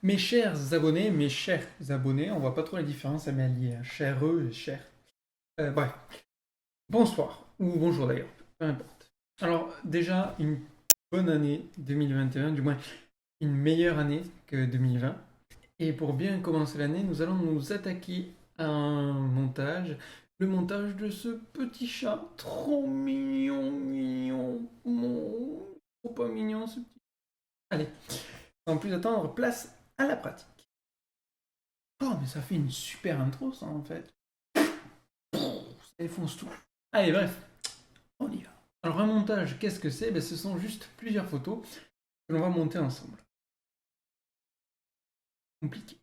Mes chers abonnés, on voit pas trop la différence, mais alliés, chers eux et chers. Bref, bonsoir, ou bonjour d'ailleurs, peu importe. Alors, déjà, une bonne année 2021, du moins une meilleure année que 2020. Et pour bien commencer l'année, nous allons nous attaquer à un montage, le montage de ce petit chat trop mignon, trop pas mignon ce petit. Allez, sans plus attendre, place à la pratique. Oh, mais ça fait une super intro, ça, en fait. Ça défonce tout. Allez, bref, on y va. Alors, un montage, qu'est-ce que c'est? Ben, ce sont juste plusieurs photos que l'on va monter ensemble. Compliqué.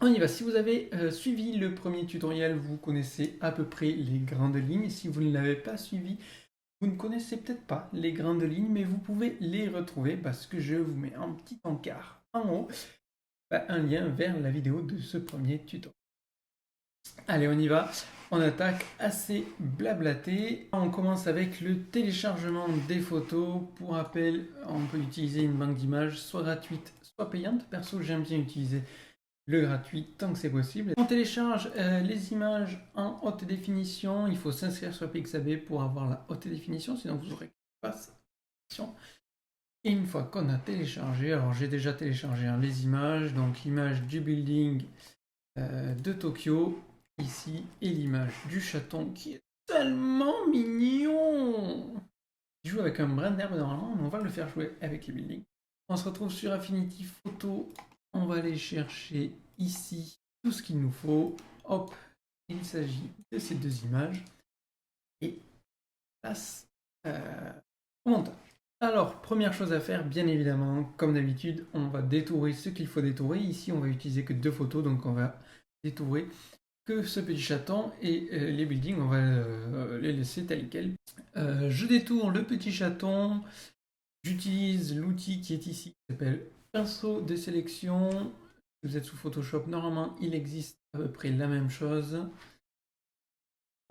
On y va. Si vous avez suivi le premier tutoriel, vous connaissez à peu près les grandes lignes. Si vous ne l'avez pas suivi, vous ne connaissez peut-être pas les grandes lignes, mais vous pouvez les retrouver parce que je vous mets un petit encart en haut, un lien vers la vidéo de ce premier tuto. Allez, on y va. On attaque assez blablaté. On commence avec le téléchargement des photos. Pour rappel, on peut utiliser une banque d'images soit gratuite, soit payante. Perso, j'aime bien utiliser le gratuit tant que c'est possible. On télécharge les images en haute définition. Il faut s'inscrire sur Pixabay pour avoir la haute définition, sinon vous aurez pas cette définition. Et une fois qu'on a téléchargé, alors j'ai déjà téléchargé les images, donc l'image du building de Tokyo ici et l'image du chaton qui est tellement mignon. Il joue avec un brin d'herbe normalement, mais on va le faire jouer avec les buildings. On se retrouve sur Affinity Photo. On va aller chercher ici tout ce qu'il nous faut. Hop, il s'agit de ces deux images. Et place au montage. Alors, première chose à faire, bien évidemment, comme d'habitude, on va détourer ce qu'il faut détourer. Ici, on va utiliser que deux photos, donc on va détourer que ce petit chaton et les buildings, on va les laisser tels quels. Je détourne le petit chaton. J'utilise l'outil qui est ici, qui s'appelle pinceau de sélection. Si vous êtes sous Photoshop, normalement, il existe à peu près la même chose.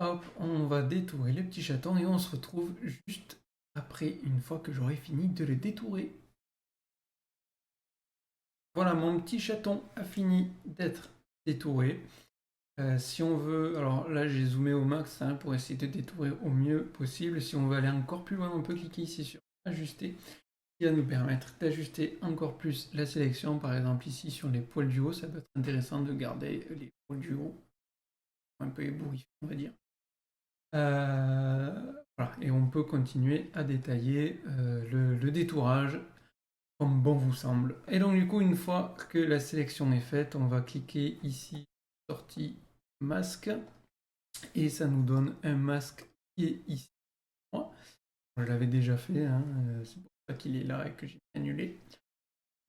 Hop, on va détourer le petit chaton et on se retrouve juste après, une fois que j'aurai fini de le détourer. Voilà, mon petit chaton a fini d'être détouré. Si on veut, alors là j'ai zoomé au max pour essayer de détourer au mieux possible. Si on veut aller encore plus loin, on peut cliquer ici sur ajuster, qui va nous permettre d'ajuster encore plus la sélection. Par exemple ici sur les poils du haut, ça peut être intéressant de garder les poils du haut un peu ébouriffés, on va dire. Voilà. Et on peut continuer à détailler le détourage comme bon vous semble. Et donc du coup, une fois que la sélection est faite, on va cliquer ici, sortie masque, et ça nous donne un masque qui est ici. Je l'avais déjà fait, hein, c'est pour ça qu'il est là et que j'ai annulé.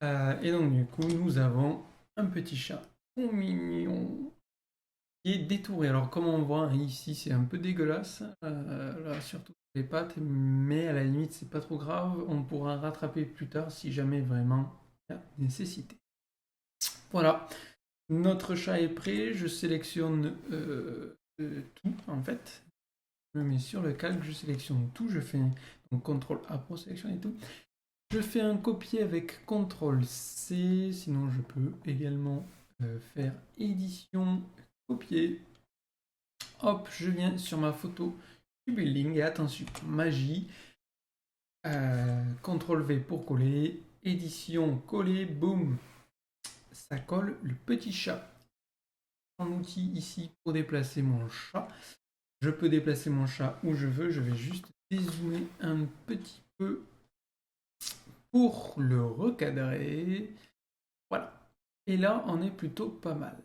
Et donc du coup, nous avons un petit chat trop mignon qui est détouré. Alors comme on voit hein, ici, c'est un peu dégueulasse, là, surtout les pattes, mais à la limite, c'est pas trop grave. On pourra rattraper plus tard si jamais vraiment il y a nécessité. Voilà, notre chat est prêt. Je sélectionne tout en fait. Je me mets sur le calque, je sélectionne tout. Je fais donc CTRL A pour sélectionner tout. Je fais un copier avec CTRL C. Sinon, je peux également faire édition, copier. Hop, je viens sur ma photo du building et attention, magie. CTRL V pour coller. Édition, coller, boum. Ça colle le petit chat. Un outil ici pour déplacer mon chat. Je peux déplacer mon chat où je veux. Je vais juste dézoomer un petit peu pour le recadrer. Voilà. Et là, on est plutôt pas mal.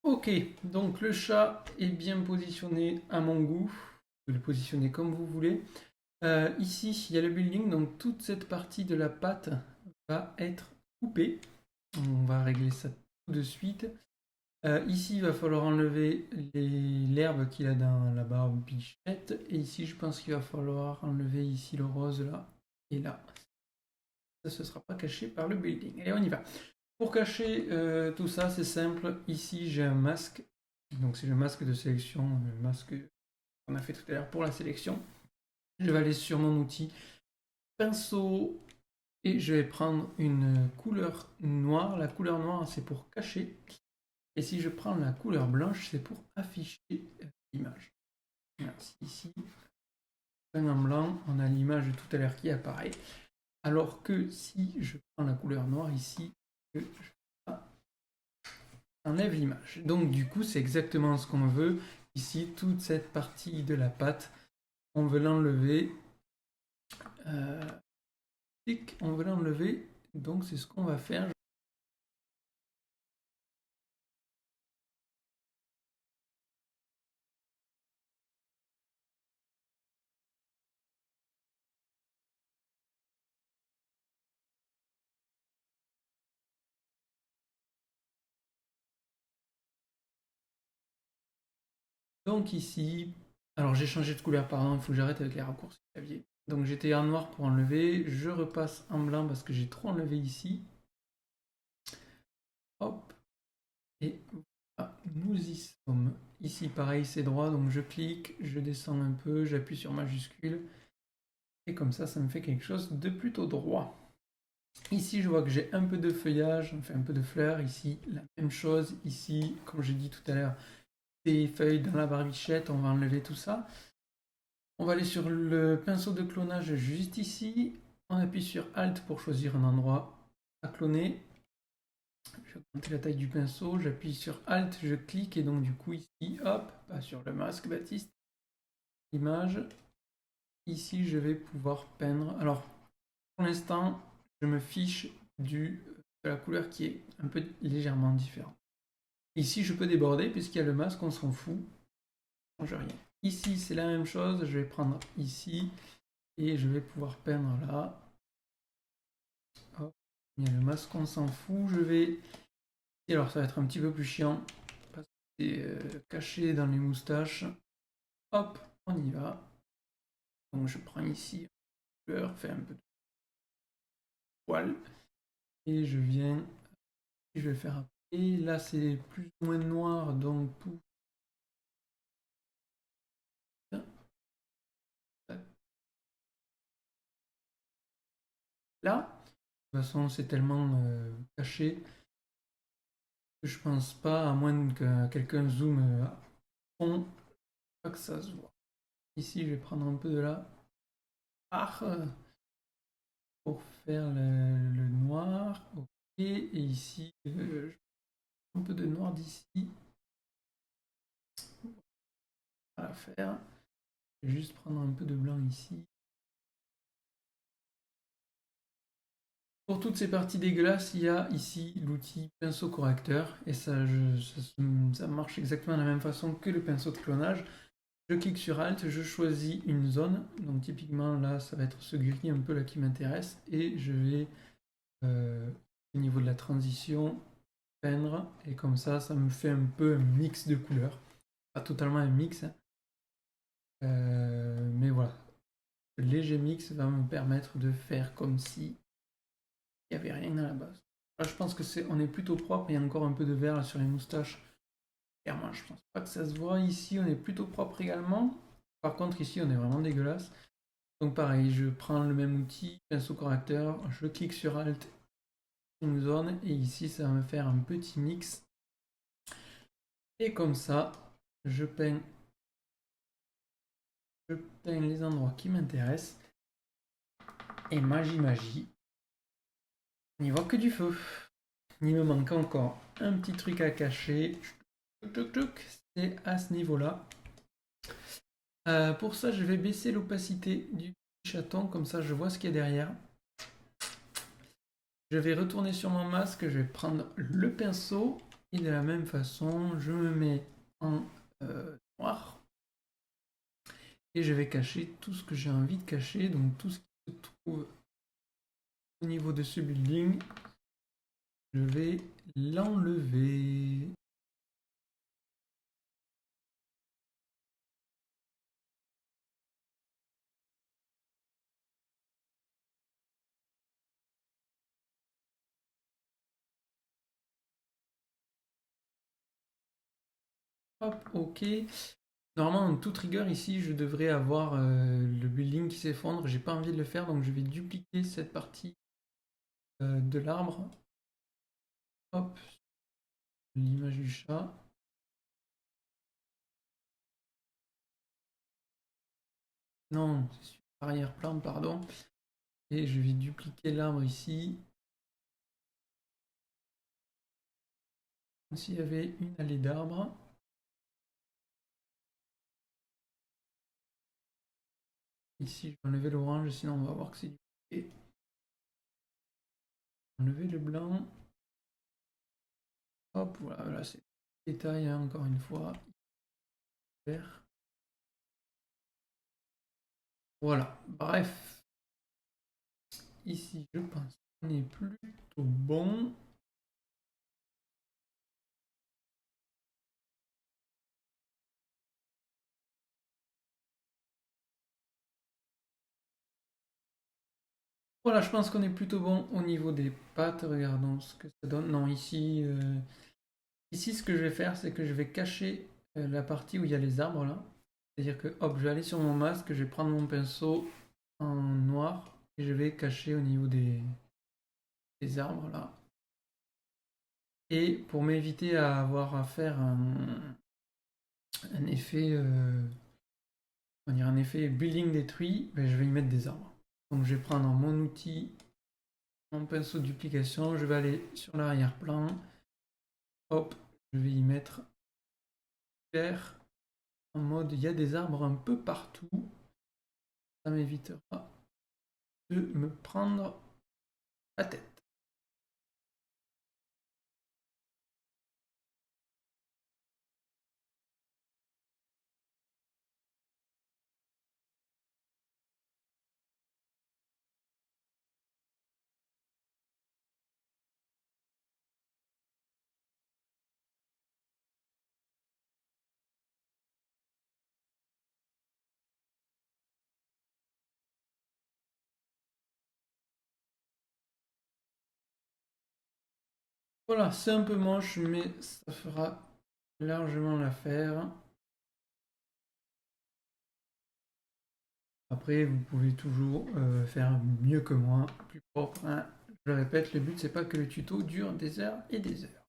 Ok, donc le chat est bien positionné à mon goût. Vous pouvez le positionner comme vous voulez. Ici, il y a le building, donc toute cette partie de la patte va être coupée. On va régler ça tout de suite. Ici, il va falloir enlever l'herbe qu'il a dans la barbichette. Et ici, je pense qu'il va falloir enlever ici le rose là et là. Ça ne sera pas caché par le building. Allez, on y va. Pour cacher tout ça, c'est simple. Ici, j'ai un masque. Donc, c'est le masque de sélection, le masque qu'on a fait tout à l'heure pour la sélection. Je vais aller sur mon outil pinceau Et je vais prendre une couleur noire. La couleur noire, c'est pour cacher. Et si je prends la couleur blanche, c'est pour afficher l'image. Ici, en blanc, on a l'image de tout à l'heure qui apparaît. Alors que si je prends la couleur noire ici, je enlève l'image. Donc du coup, c'est exactement ce qu'on veut. Ici, toute cette partie de la pâte, on veut l'enlever. On veut l'enlever. Donc c'est ce qu'on va faire. Donc ici, alors j'ai changé de couleur, pardon, il faut que j'arrête avec les raccourcis clavier. Donc j'étais en noir pour enlever, je repasse en blanc parce que j'ai trop enlevé ici. Hop, et voilà, nous y sommes. Ici pareil, c'est droit, donc je clique, je descends un peu, j'appuie sur majuscule, et comme ça me fait quelque chose de plutôt droit. Ici, je vois que j'ai un peu de feuillage, on fait un peu de fleurs. Ici, la même chose. Ici, comme j'ai dit tout à l'heure, des feuilles dans la barbichette, on va enlever tout ça. On va aller sur le pinceau de clonage juste ici. On appuie sur Alt pour choisir un endroit à cloner. Je vais augmenter la taille du pinceau. J'appuie sur Alt, je clique et donc du coup ici, hop, pas sur le masque Baptiste. Image. Ici, je vais pouvoir peindre. Alors, pour l'instant, je me fiche de la couleur qui est un peu légèrement différente. Ici, je peux déborder puisqu'il y a le masque, on s'en fout. Ça ne change rien. Ici, c'est la même chose. Je vais prendre ici et je vais pouvoir peindre là. Hop. Il y a le masque, on s'en fout. Je vais... Et alors, ça va être un petit peu plus chiant parce que c'est caché dans les moustaches. Hop, on y va. Donc, je prends ici la couleur, fais un peu de poil. Et je viens... Je vais faire après. Là, c'est plus ou moins noir, donc pour là. De toute façon, c'est tellement caché que je pense pas, à moins que quelqu'un zoome à fond, pas que ça se voit. Ici, je vais prendre un peu de la pour faire le noir. Ok, et ici, un peu de noir d'ici. On va faire. Je vais juste prendre un peu de blanc ici. Pour toutes ces parties dégueulasses, il y a ici l'outil pinceau correcteur et ça marche exactement de la même façon que le pinceau de clonage. Je clique sur Alt, je choisis une zone, donc typiquement là ça va être ce gris un peu là qui m'intéresse et je vais au niveau de la transition peindre et comme ça me fait un peu un mix de couleurs. Pas totalement un mix, hein. Mais voilà, le léger mix va me permettre de faire comme si il n'y avait rien à la base. Là, je pense que on est plutôt propre, il y a encore un peu de vert là, sur les moustaches. Clairement, je pense pas que ça se voit. Ici, on est plutôt propre également. Par contre, ici, on est vraiment dégueulasse. Donc pareil, je prends le même outil, pinceau correcteur, je clique sur Alt, une zone, et ici, ça va me faire un petit mix. Et comme ça, je peins les endroits qui m'intéressent. Et magie, on n'y voit que du feu. Il me manque encore un petit truc à cacher. C'est à ce niveau-là. Pour ça, je vais baisser l'opacité du chaton, comme ça je vois ce qu'il y a derrière. Je vais retourner sur mon masque, je vais prendre le pinceau et de la même façon, je me mets en noir et je vais cacher tout ce que j'ai envie de cacher, donc tout ce qui se trouve au niveau de ce building, je vais l'enlever. Hop, ok. Normalement, en toute rigueur, ici, je devrais avoir le building qui s'effondre. J'ai pas envie de le faire, donc je vais dupliquer cette partie de l'arbre. Hop, l'image du chat. Non, c'est sur l'arrière-plan, pardon. Et je vais dupliquer l'arbre ici. Comme s'il y avait une allée d'arbres. Ici, je vais enlever l'orange, sinon on va voir que c'est dupliqué. Enlever le blanc. Hop, voilà, là c'est détail, hein, encore une fois. Vert. Voilà, bref. Ici, je pense qu'on est plutôt bon. Voilà, je pense qu'on est plutôt bon au niveau des pattes. Regardons ce que ça donne. Non, ici ce que je vais faire, c'est que je vais cacher la partie où il y a les arbres là. C'est-à-dire que, hop, je vais aller sur mon masque, je vais prendre mon pinceau en noir et je vais cacher au niveau des arbres là. Et pour m'éviter à avoir à faire un effet, on va dire un effet building détruit, ben, je vais y mettre des arbres. Donc je vais prendre mon outil, mon pinceau de duplication, je vais aller sur l'arrière-plan, hop, je vais y mettre vert, en mode il y a des arbres un peu partout, ça m'évitera de me prendre la tête. Voilà, c'est un peu moche, mais ça fera largement l'affaire. Après, vous pouvez toujours faire mieux que moi, plus propre, hein. Je le répète, le but c'est pas que le tuto dure des heures et des heures.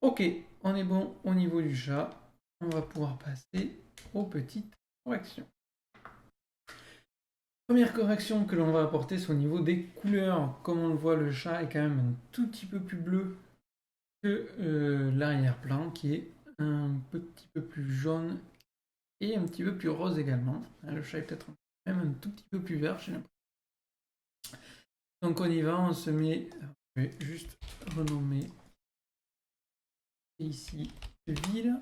Ok, on est bon au niveau du chat. On va pouvoir passer aux petites corrections. Première correction que l'on va apporter, c'est au niveau des couleurs. Comme on le voit, le chat est quand même un tout petit peu plus bleu que l'arrière-plan, qui est un petit peu plus jaune et un petit peu plus rose également. Le chat est peut-être même un tout petit peu plus vert, j'ai l'impression. Donc on y va, on se met, je vais juste renommer ici ville.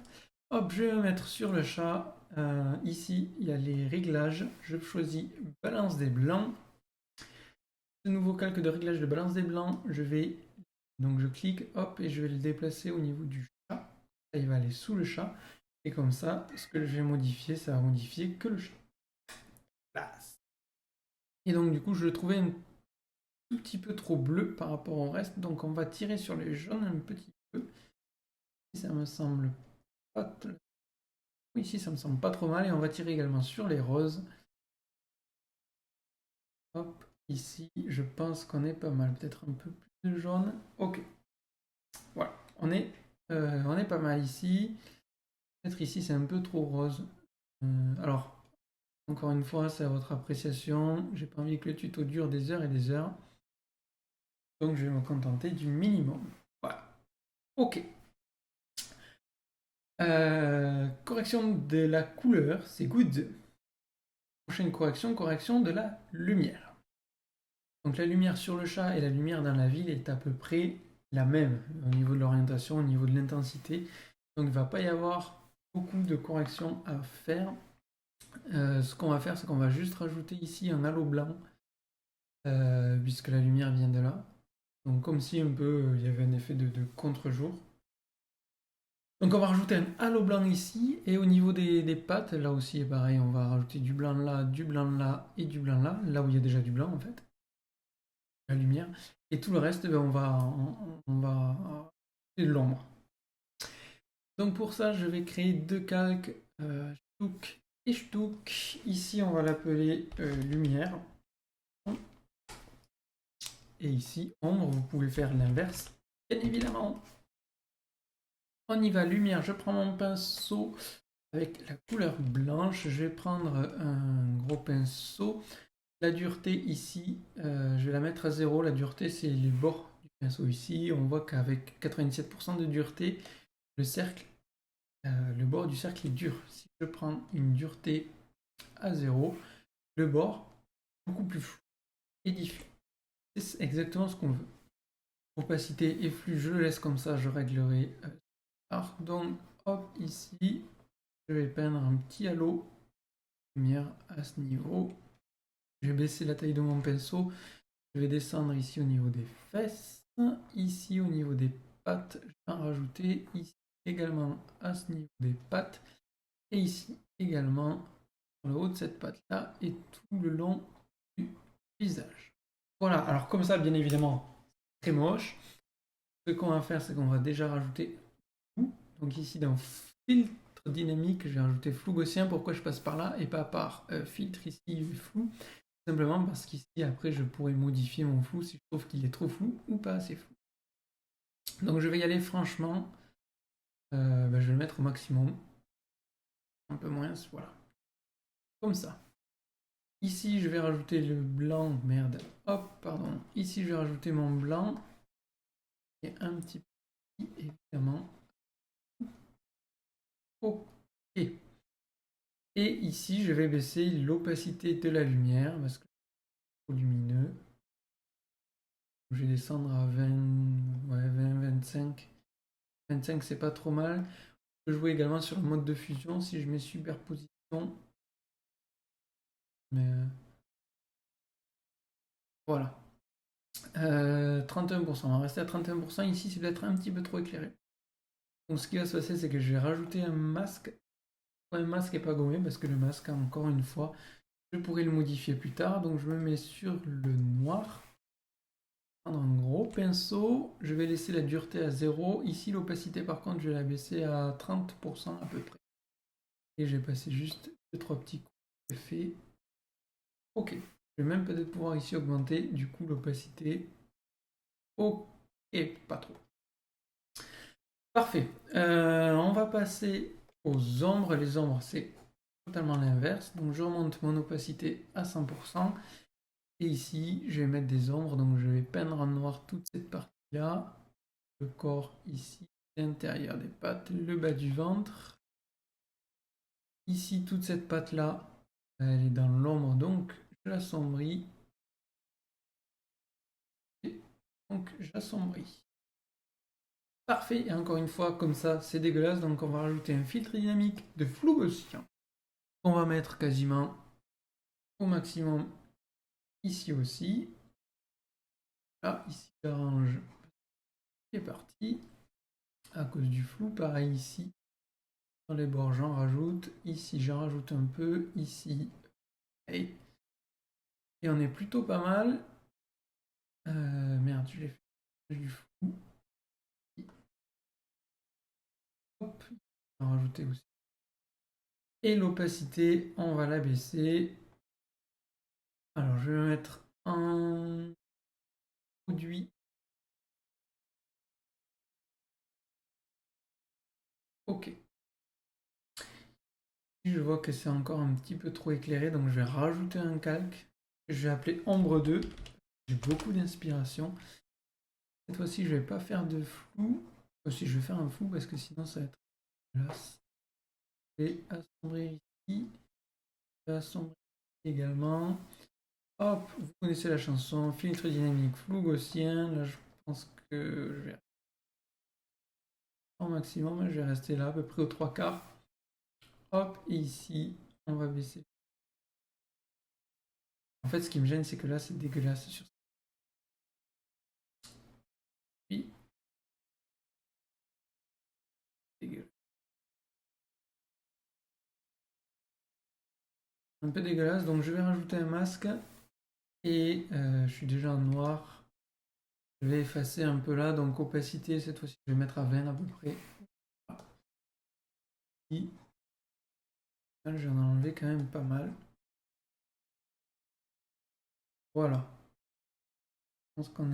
Hop, je vais me mettre sur le chat. Ici, il y a les réglages. Je choisis balance des blancs. Ce nouveau calque de réglage de balance des blancs, donc je clique, hop, et je vais le déplacer au niveau du chat. Là, il va aller sous le chat. Et comme ça, ce que je vais modifier, ça va modifier que le chat. Et donc du coup, je le trouvais un tout petit peu trop bleu par rapport au reste. Donc on va tirer sur les jaunes un petit peu. Ça me semble pas... Oui, ici, ça me semble pas trop mal. Et on va tirer également sur les roses. Hop, ici, je pense qu'on est pas mal. Peut-être un peu plus de jaune. Ok. Voilà, on est pas mal ici. Peut-être ici, c'est un peu trop rose. Alors, encore une fois, c'est à votre appréciation. J'ai pas envie que le tuto dure des heures et des heures. Donc, je vais me contenter du minimum. Voilà. Ok. Correction de la couleur, c'est good. Prochaine correction, correction de la lumière. Donc la lumière sur le chat et la lumière dans la ville est à peu près la même au niveau de l'orientation, au niveau de l'intensité. Donc il ne va pas y avoir beaucoup de corrections à faire. Ce qu'on va faire, c'est qu'on va juste rajouter ici un halo blanc, puisque la lumière vient de là. Donc comme si un peu il y avait un effet de contre-jour. Donc on va rajouter un halo blanc ici, et au niveau des pattes, là aussi est pareil, on va rajouter du blanc là et du blanc là où il y a déjà du blanc en fait, la lumière. Et tout le reste, ben, on va de l'ombre. Donc pour ça, je vais créer deux calques, Shtook et Shtook. Ici, on va l'appeler lumière. Et ici, ombre, vous pouvez faire l'inverse, bien évidemment. On y va, lumière, je prends mon pinceau avec la couleur blanche. Je vais prendre un gros pinceau. La dureté ici, je vais la mettre à 0. La dureté, c'est les bords du pinceau ici. On voit qu'avec 97% de dureté, le cercle, le bord du cercle est dur. Si je prends une dureté à 0, le bord est beaucoup plus flou et diffus. C'est exactement ce qu'on veut. Opacité et flux, je le laisse comme ça, je réglerai. Donc, hop, ici, je vais peindre un petit halo lumière à ce niveau. Je vais baisser la taille de mon pinceau. Je vais descendre ici au niveau des fesses. Ici au niveau des pattes, je vais en rajouter. Ici également à ce niveau des pattes. Et ici également sur le haut de cette patte-là et tout le long du visage. Voilà, alors comme ça, bien évidemment, très moche. Ce qu'on va faire, c'est qu'on va déjà rajouter flou. Donc ici dans filtre dynamique, je vais rajouter flou gaussien. Pourquoi je passe par là et pas par filtre ici flou? Simplement parce qu'ici après je pourrais modifier mon flou si je trouve qu'il est trop flou ou pas assez flou. Donc je vais y aller franchement. Je vais le mettre au maximum. Un peu moins, voilà. Comme ça. Ici je vais rajouter le blanc. Merde. Hop, pardon. Ici je vais rajouter mon blanc. Et un petit peu évidemment. Ok. Et ici je vais baisser l'opacité de la lumière parce que c'est trop lumineux. Je vais descendre à 20, ouais, 20, 25. 25 c'est pas trop mal. Je peux jouer également sur le mode de fusion si je mets superposition. Mais voilà. 31%. On va rester à 31%. Ici, c'est peut-être un petit peu trop éclairé. Donc ce qui va se passer, c'est que je vais rajouter un masque. Un masque et pas gommé parce que le masque, encore une fois, je pourrais le modifier plus tard. Donc je me mets sur le noir. Prendre un gros pinceau. Je vais laisser la dureté à 0. Ici, l'opacité, par contre, je vais la baisser à 30% à peu près. Et je vais passer juste 2-3 petits coups d'effet. Ok. Je vais même peut-être pouvoir ici augmenter du coup l'opacité. Ok, pas trop. Parfait. On va passer aux ombres. Les ombres, c'est totalement l'inverse. Donc je remonte mon opacité à 100%. Et ici, je vais mettre des ombres. Donc je vais peindre en noir toute cette partie-là. Le corps ici, l'intérieur des pattes, le bas du ventre. Ici, toute cette patte-là, elle est dans l'ombre, donc je l'assombris. Et donc j'assombris. Parfait, et encore une fois, comme ça, c'est dégueulasse, donc on va rajouter un filtre dynamique de flou gaussien. On va mettre quasiment au maximum ici aussi. Là, ici, j'arrange. C'est parti. À cause du flou, pareil ici. Dans les bords, j'en rajoute. Ici, j'en rajoute un peu. Ici, et on est plutôt pas mal. Merde, je l'ai fait du flou. Hop, on va rajouter aussi. Et l'opacité, on va la baisser. Alors, je vais mettre un produit. Ok. Je vois que c'est encore un petit peu trop éclairé, donc je vais rajouter un calque. Je vais appeler Ombre 2. J'ai beaucoup d'inspiration. Cette fois-ci, je vais pas faire de flou. Aussi, je vais faire un flou parce que sinon ça va être dégueulasse. Je vais assombrir ici. Je vais assombrir également. Hop, vous connaissez la chanson. Filtre dynamique, flou gaussien. Là, je pense que je vais au maximum. Je vais rester là, à peu près aux 3/4. Hop, et ici, on va baisser. En fait, ce qui me gêne, c'est que là, c'est dégueulasse sur puis, dégueulasse. Un peu dégueulasse, donc je vais rajouter un masque. Et je suis déjà en noir. Je vais effacer un peu là, donc opacité, cette fois-ci, je vais mettre à 20 à peu près. Et là, j'en ai enlevé quand même pas mal. Voilà. pense on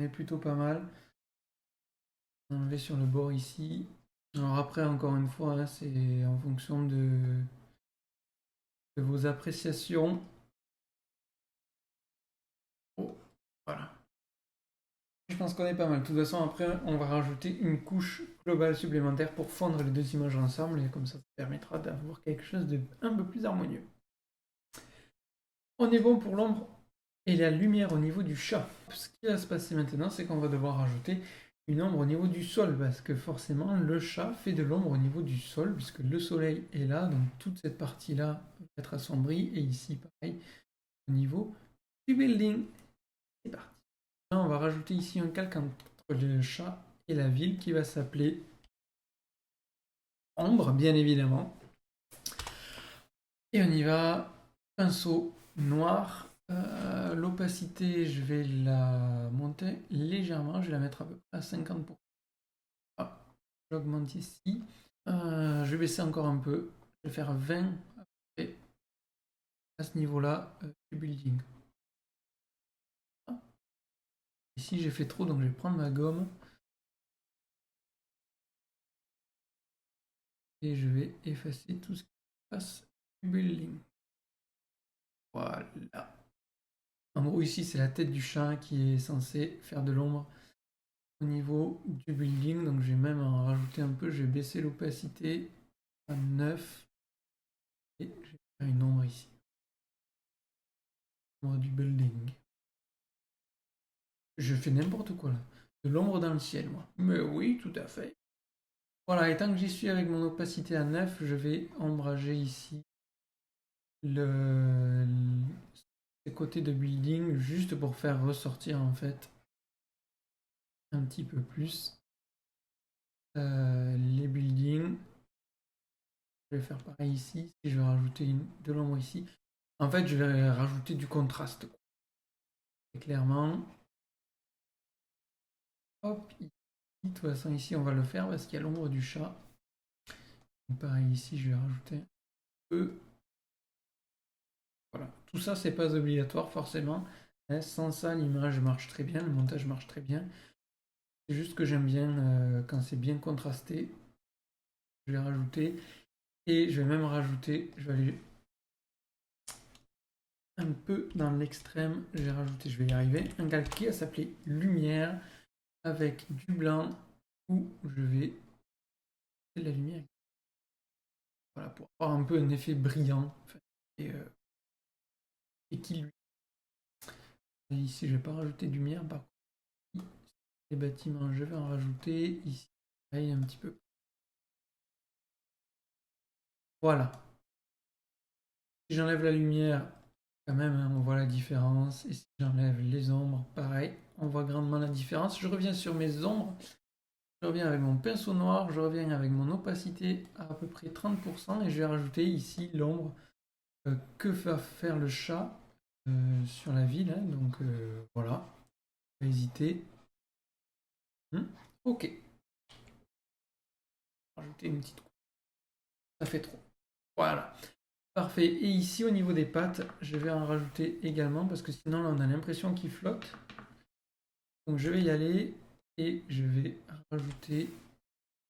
est plutôt pas mal. Enlever sur le bord ici. Alors après, encore une fois, hein, c'est en fonction de vos appréciations. Oh, voilà. Je pense qu'on est pas mal. De toute façon, après, on va rajouter une couche globale supplémentaire pour fondre les deux images ensemble et comme ça permettra d'avoir quelque chose de un peu plus harmonieux. On est bon pour l'ombre et la lumière au niveau du chat. Ce qui va se passer maintenant, c'est qu'on va devoir rajouter une ombre au niveau du sol parce que forcément, le chat fait de l'ombre au niveau du sol puisque le soleil est là, donc toute cette partie-là va être assombrie et ici, pareil, au niveau du building. C'est parti. Là, on va rajouter ici un calque entre le chat et la ville qui va s'appeler ombre, bien évidemment. Et on y va. Pinceau noir. L'opacité, je vais la monter légèrement. Je vais la mettre à peu près à 50%. Ah, j'augmente ici. Je vais baisser encore un peu. Je vais faire 20 après, à ce niveau-là du building. Ici, j'ai fait trop, donc je vais prendre ma gomme. Et je vais effacer tout ce qui passe du building. Voilà. En gros, ici, c'est la tête du chat qui est censé faire de l'ombre au niveau du building. Donc, je vais même en rajouter un peu. Je vais baisser l'opacité à 9. Et je vais faire une ombre ici. Ombre du building. Je fais n'importe quoi là. De l'ombre dans le ciel, moi. Mais oui, tout à fait. Voilà, et tant que j'y suis avec mon opacité à 9, je vais ombrager ici le, ces côtés de building juste pour faire ressortir en fait un petit peu plus les buildings. Je vais faire pareil ici. Si je vais rajouter de l'ombre ici. En fait, je vais rajouter du contraste. Et clairement. Hop, ici. De toute façon, ici, on va le faire parce qu'il y a l'ombre du chat. Donc, pareil, ici, je vais rajouter un peu. Voilà. Tout ça, c'est pas obligatoire forcément. Hein, sans ça, l'image marche très bien, le montage marche très bien. C'est juste que j'aime bien quand c'est bien contrasté. Je vais rajouter. Et je vais même rajouter. Je vais aller un peu dans l'extrême. Je vais y arriver. Un calque qui va s'appeler lumière avec du blanc où je vais de la lumière. Voilà, pour avoir un peu un effet brillant. Et qui lui. Et ici, je vais pas rajouter de lumière. Par contre, les bâtiments, je vais en rajouter. Ici, pareil, un petit peu. Voilà. Si j'enlève la lumière, quand même, hein, on voit la différence. Et si j'enlève les ombres, pareil, on voit grandement la différence. Je reviens sur mes ombres. Je reviens avec mon pinceau noir. Je reviens avec mon opacité à peu près 30%. Et je vais rajouter ici l'ombre que va faire le chat sur la ville. Hein. Donc voilà. Pas hésiter. Ok. Rajouter une petite couche. Ça fait trop. Voilà. Parfait. Et ici, au niveau des pattes, je vais en rajouter également parce que sinon, là, on a l'impression qu'il flotte. Donc, je vais y aller et je vais rajouter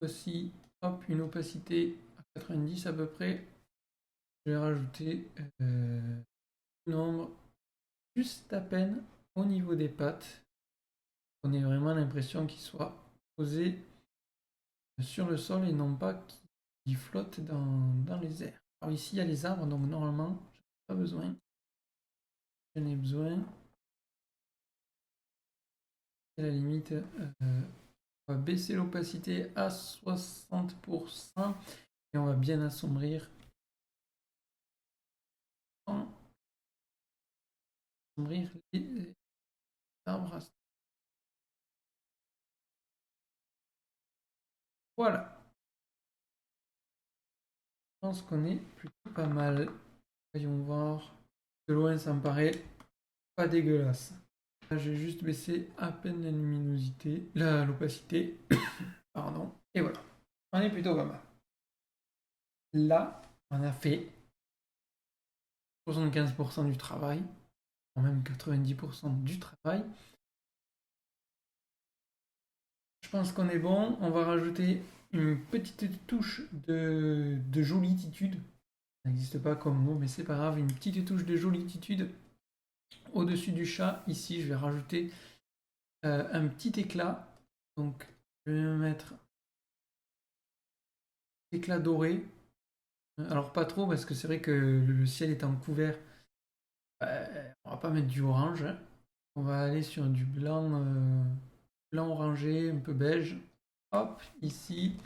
aussi hop, une opacité à 90 à peu près. Je vais rajouter une ombre juste à peine au niveau des pattes. On ait vraiment l'impression qu'il soit posé sur le sol et non pas qu'il flotte dans les airs. Alors ici, il y a les arbres, donc normalement, je n'ai pas besoin. J'en ai besoin. À la limite, on va baisser l'opacité à 60% et on va bien assombrir. Les arbres. Voilà. Je pense qu'on est plutôt pas mal. Voyons voir. De loin, ça me paraît pas dégueulasse. Là, j'ai juste baissé à peine la luminosité, l'opacité. Pardon. Et voilà. On est plutôt pas mal. Là, on a fait 75% du travail, quand même 90% du travail. pense qu'on est bon. On va rajouter une petite touche de jolitude. Ça n'existe pas comme mot, mais c'est pas grave. Une petite touche de jolitude au-dessus du chat. Ici, je vais rajouter un petit éclat. Donc, je vais me mettre éclat doré. Alors, pas trop, parce que c'est vrai que le ciel étant couvert, on va pas mettre du orange, hein. On va aller sur du blanc, blanc orangé, un peu beige. Hop, ici,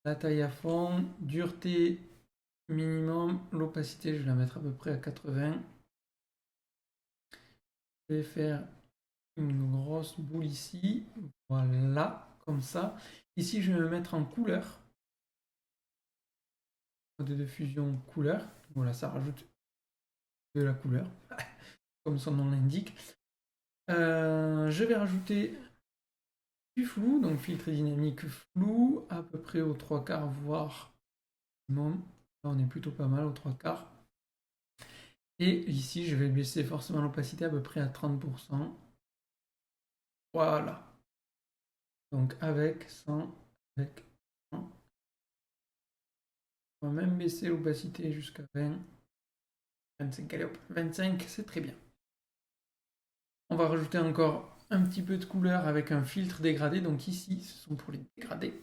la taille à fond, dureté minimum, l'opacité, je vais la mettre à peu près à 80. Je vais faire une grosse boule ici, voilà, comme ça. Ici, je vais me mettre en couleur, mode de fusion couleur. Voilà, ça rajoute de la couleur, comme son nom l'indique. Je vais rajouter du flou, donc filtre dynamique flou, à peu près aux 3/4, voire maximum. Là, on est plutôt pas mal aux 3/4. Et ici, je vais baisser forcément l'opacité à peu près à 30%. Voilà. Donc avec, sans, avec, sans. On va même baisser l'opacité jusqu'à 20. 25, allez hop, 25, c'est très bien. On va rajouter encore un petit peu de couleur avec un filtre dégradé. Donc ici, ce sont pour les dégradés.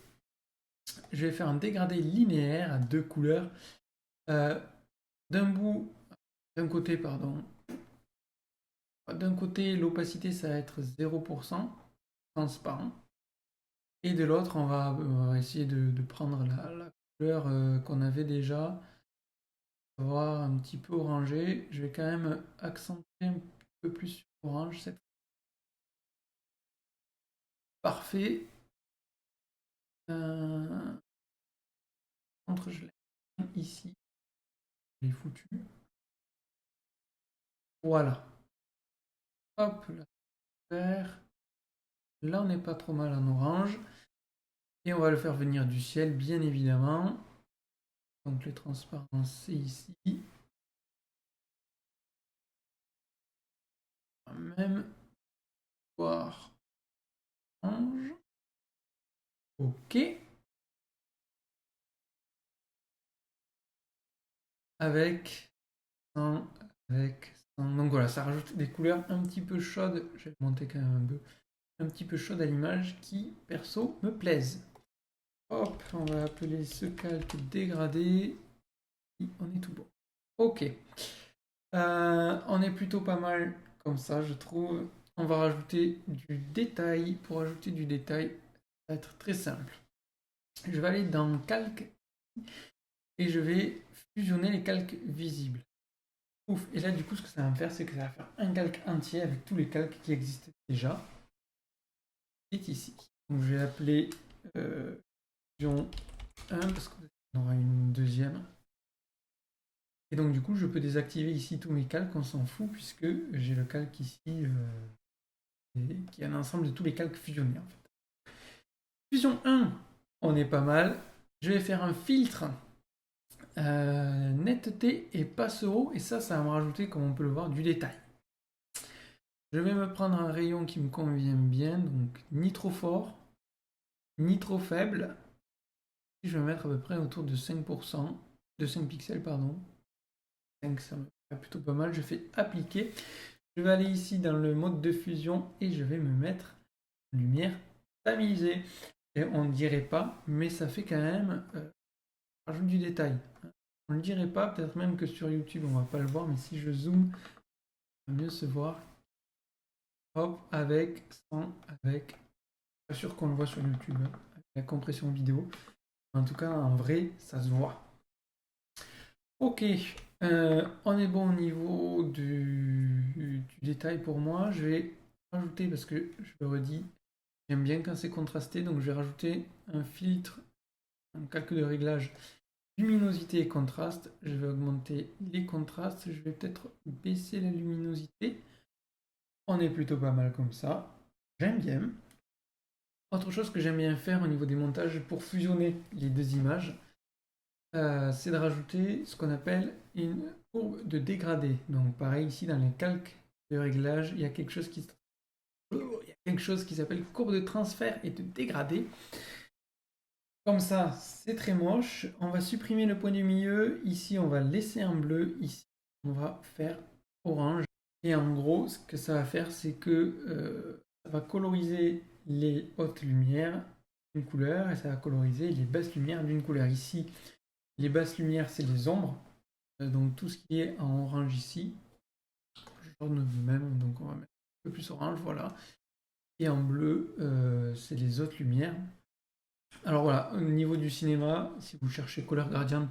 Je vais faire un dégradé linéaire à 2 couleurs. D'un côté, pardon. D'un côté, l'opacité, ça va être 0%, transparent. Et de l'autre, on va essayer de prendre la couleur qu'on avait déjà, voir un petit peu orangé. Je vais quand même accentuer un peu plus sur orange cette fois. Parfait. Contre, je l'ai ici. Je l'ai foutu. Voilà. Hop, là, vert. Là, on n'est pas trop mal en orange. Et on va le faire venir du ciel, bien évidemment. Donc les transparences, c'est ici. On va même voir orange. Ok. Avec, sans, avec, sans. Donc voilà, ça rajoute des couleurs un petit peu chaudes. Je vais monter quand même un petit peu chaude à l'image qui, perso, me plaisent. Hop, on va appeler ce calque dégradé. On est tout bon. Ok. On est plutôt pas mal comme ça, je trouve. On va rajouter du détail. Pour ajouter du détail, ça va être très simple. Je vais aller dans calque et je vais fusionner les calques visibles. Ouf. Et là, du coup, ce que ça va me faire, c'est que ça va faire un calque entier avec tous les calques qui existent déjà. C'est ici. Donc, je vais appeler fusion 1 parce qu'on aura une deuxième. Et donc, du coup, je peux désactiver ici tous mes calques, on s'en fout, puisque j'ai le calque ici qui est un ensemble de tous les calques fusionnés en fait. Fusion 1, on est pas mal. Je vais faire un filtre netteté et passereau, et ça va me rajouter, comme on peut le voir, du détail. Je vais me prendre un rayon qui me convient bien, donc ni trop fort, ni trop faible. Je vais mettre à peu près autour de 5%, de 5 pixels, pardon. 5, ça me fait plutôt pas mal. Je fais appliquer. Je vais aller ici dans le mode de fusion et je vais me mettre lumière tamisée. Et on ne dirait pas, mais ça fait quand même rajoute du détail. On ne dirait pas, peut-être même que sur YouTube on va pas le voir, mais si je zoome, ça va mieux se voir. Hop, avec, sans, avec. Pas sûr qu'on le voit sur YouTube, hein, avec la compression vidéo. En tout cas, en vrai, ça se voit. Ok, on est bon au niveau du détail pour moi. Je vais rajouter, parce que je le redis, j'aime bien quand c'est contrasté, donc je vais rajouter un filtre, un calque de réglage luminosité et contraste. Je vais augmenter les contrastes, je vais peut-être baisser la luminosité. On est plutôt pas mal comme ça. J'aime bien. Autre chose que j'aime bien faire au niveau des montages pour fusionner les deux images, c'est de rajouter ce qu'on appelle une courbe de dégradé. Donc pareil ici dans les calques de réglage, il y a quelque chose quelque chose qui s'appelle courbe de transfert et de dégradé. Comme ça, c'est très moche. On va supprimer le point du milieu. Ici, on va laisser un bleu. Ici, on va faire orange. Et en gros, ce que ça va faire, c'est que ça va coloriser les hautes lumières d'une couleur et ça va coloriser les basses lumières d'une couleur. Ici, les basses lumières, c'est les ombres. Donc tout ce qui est en orange ici. Jaune même, donc on va mettre un peu plus orange, voilà. Et en bleu, c'est les autres lumières. Alors voilà, au niveau du cinéma, si vous cherchez Color Gradient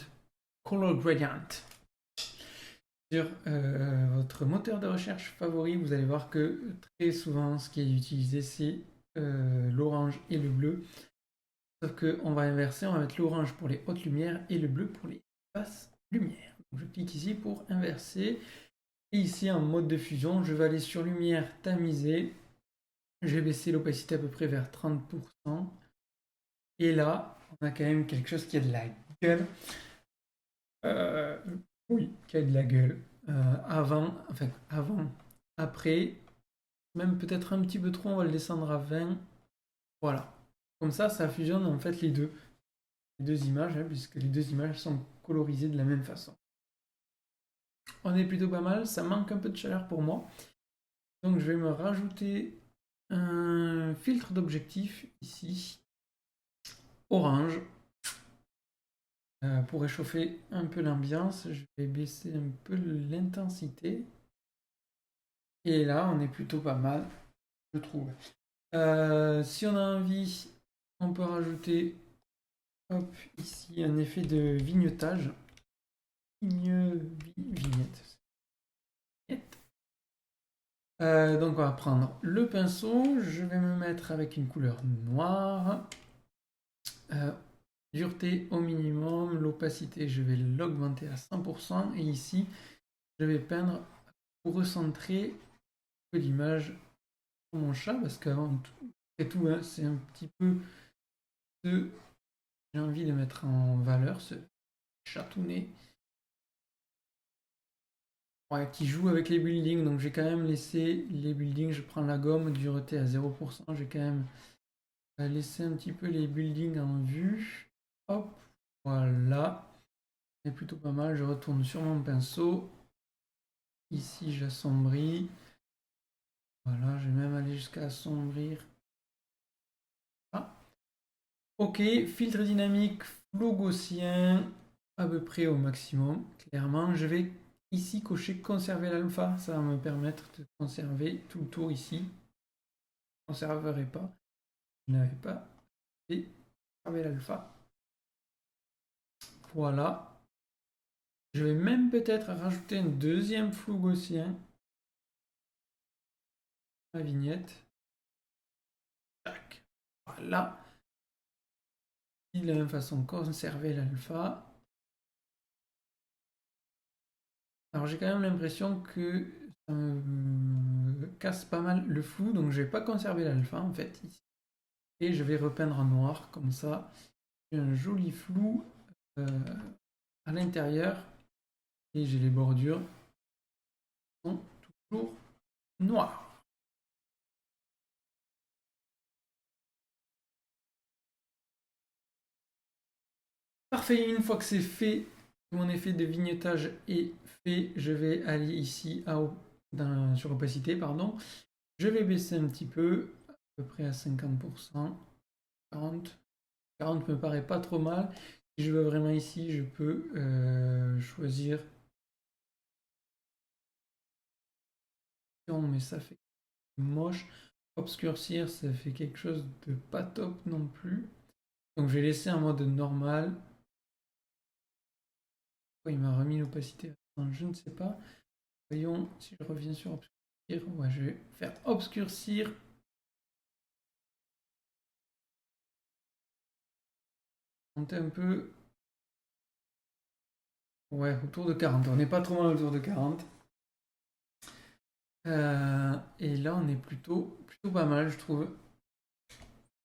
sur votre moteur de recherche favori, vous allez voir que très souvent, ce qui est utilisé, c'est l'orange et le bleu. Sauf qu'on va inverser, on va mettre l'orange pour les hautes lumières et le bleu pour les basses lumières. Donc je clique ici pour inverser. Et ici, en mode de fusion, je vais aller sur lumière tamisée. Je vais baisser l'opacité à peu près vers 30%. Et là, on a quand même quelque chose qui a de la gueule. Oui, qui a de la gueule. Avant, après, même peut-être un petit peu trop, on va le descendre à 20. Voilà. Comme ça fusionne en fait les deux images, hein, puisque les deux images sont colorisées de la même façon. On est plutôt pas mal, ça manque un peu de chaleur pour moi. Donc je vais me rajouter un filtre d'objectif ici, orange. Pour réchauffer un peu l'ambiance, je vais baisser un peu l'intensité. Et là, on est plutôt pas mal, je trouve. Si on a envie, on peut rajouter hop, ici un effet de vignetage. Vignette. Donc on va prendre le pinceau, je vais me mettre avec une couleur noire. Dureté au minimum, l'opacité je vais l'augmenter à 100% et ici je vais peindre pour recentrer l'image sur mon chat parce qu'avant tout hein, c'est un petit peu ce que j'ai envie de mettre en valeur, ce chatounet. Ouais, qui joue avec les buildings, donc j'ai quand même laissé les buildings, je prends la gomme, dureté à 0%, j'ai quand même laissé un petit peu les buildings en vue. Hop, voilà, c'est plutôt pas mal, je retourne sur mon pinceau. Ici j'assombris. Voilà, je vais même aller jusqu'à assombrir. Ah. Ok, filtre dynamique, flou gaussien, à peu près au maximum, clairement. Je vais ici cocher conserver l'alpha, ça va me permettre de conserver tout le tour ici. Je ne conserverai pas, je n'avais pas fait conserver l'alpha. Voilà. Je vais même peut-être rajouter un deuxième flou gaussien. Ma vignette. Tac. Voilà. De la même façon, conserver l'alpha. Alors j'ai quand même l'impression que ça me casse pas mal le flou, donc je vais pas conserver l'alpha en fait ici. Et je vais repeindre en noir, comme ça j'ai un joli flou à l'intérieur. Et j'ai les bordures qui sont toujours noires. Parfait, une fois que c'est fait, mon effet de vignettage est fait, je vais aller ici sur opacité, pardon. Je vais baisser un petit peu, à peu près à 50%, 40. 40 me paraît pas trop mal. Si je veux vraiment ici, je peux choisir. Mais ça fait moche. Obscurcir, ça fait quelque chose de pas top non plus. Donc je vais laisser en mode normal. Il m'a remis l'opacité. Je ne sais pas. Voyons si je reviens sur obscurcir. Ouais, je vais faire obscurcir. Monter un peu. Ouais, autour de 40. On n'est pas trop mal autour de 40. Et là, on est plutôt pas mal, je trouve.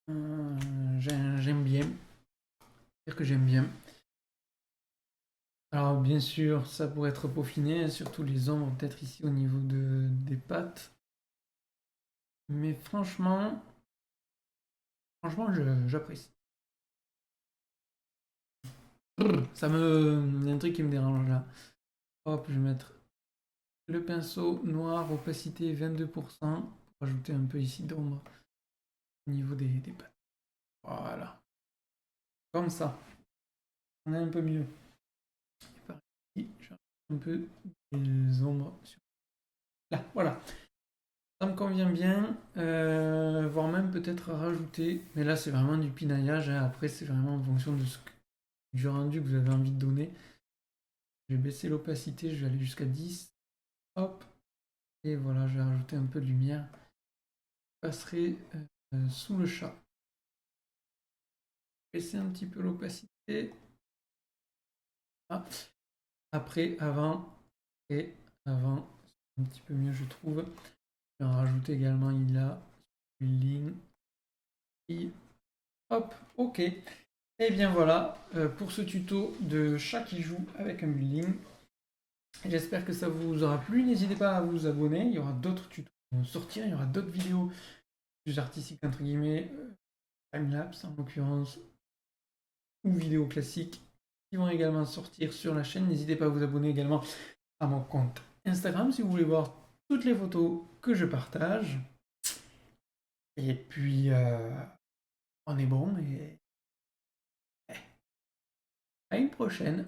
J'aime bien. Dire que j'aime bien. Alors, bien sûr, ça pourrait être peaufiné, surtout les ombres, peut-être ici au niveau des pattes. Mais franchement, j'apprécie. Ça me... Il y a un truc qui me dérange là. Hop, je vais mettre le pinceau noir, opacité 22%. Pour rajouter un peu ici d'ombre au niveau des pattes. Voilà. Comme ça. On est un peu mieux. Et pareil, je rajoute un peu des ombres sur... Là, voilà. Ça me convient bien. Voire même peut-être rajouter. Mais là, c'est vraiment du pinaillage, hein. Après, c'est vraiment en fonction du rendu que vous avez envie de donner. Je vais baisser l'opacité, je vais aller jusqu'à 10. Hop. Et voilà, je vais rajouter un peu de lumière. Je passerai sous le chat. Baisser un petit peu l'opacité. Ah. Après, avant et avant, c'est un petit peu mieux, je trouve. Je vais en rajouter également, il a une ligne. Et hop, ok. Et bien voilà, pour ce tuto de chat qui joue avec un building. J'espère que ça vous aura plu. N'hésitez pas à vous abonner. Il y aura d'autres tutos qui vont sortir. Il y aura d'autres vidéos plus artistiques, entre guillemets, timelapse en l'occurrence, ou vidéos classiques qui vont également sortir sur la chaîne. N'hésitez pas à vous abonner également à mon compte Instagram si vous voulez voir toutes les photos que je partage. Et puis, on est bon et à une prochaine.